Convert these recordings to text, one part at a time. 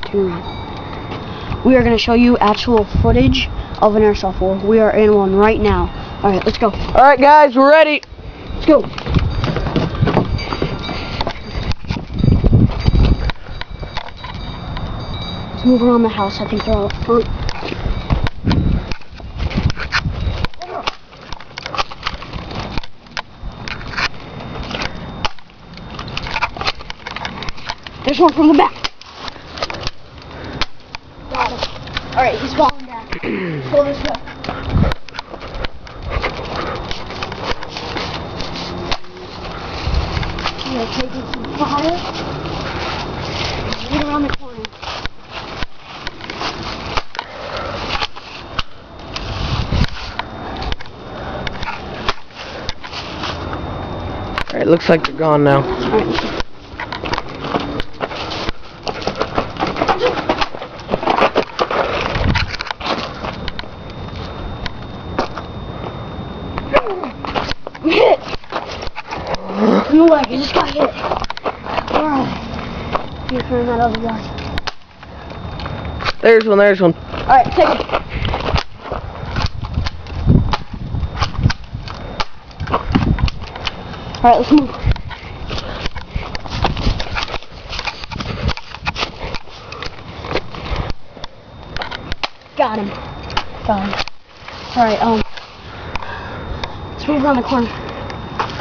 cartoon. We are going to show you actual footage of an Airsoft War. We are in one right now. Alright, let's go. Alright guys, we're ready. Let's go. Let's move around the house. I think they're all up front. There's one from the back. Got him. Alright, he's falling down. Let's go this way. We are taking some fire. Right around the corner. Alright, looks like they're gone now. Alright, let's go. I'm hit! No way, I just got hit. Alright. You're turning that other guy. There's one, there's one. Alright, take it. Alright, let's move. Got him. Alright, let's move around the corner.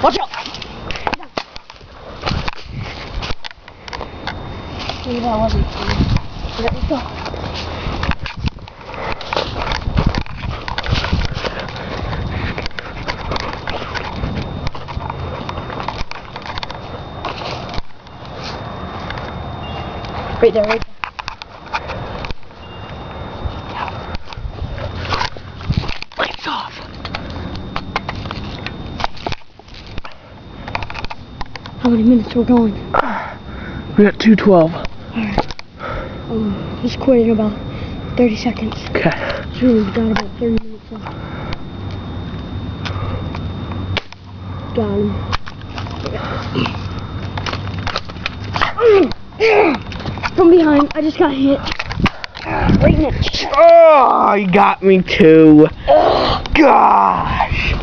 Watch out! Maybe that wasn't funny. Alright, let's go. Right there, right there. Lights off. How many minutes we're going? We got 2:12. Alright. Let's quit in about 30 seconds. Okay. So we've got about 30 minutes left. Got him. From behind, I just got hit. Right in it. Oh, you got me too. Gosh.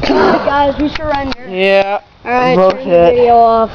Alright guys, we surrender. Yeah. Alright, Both turn the hit. video off.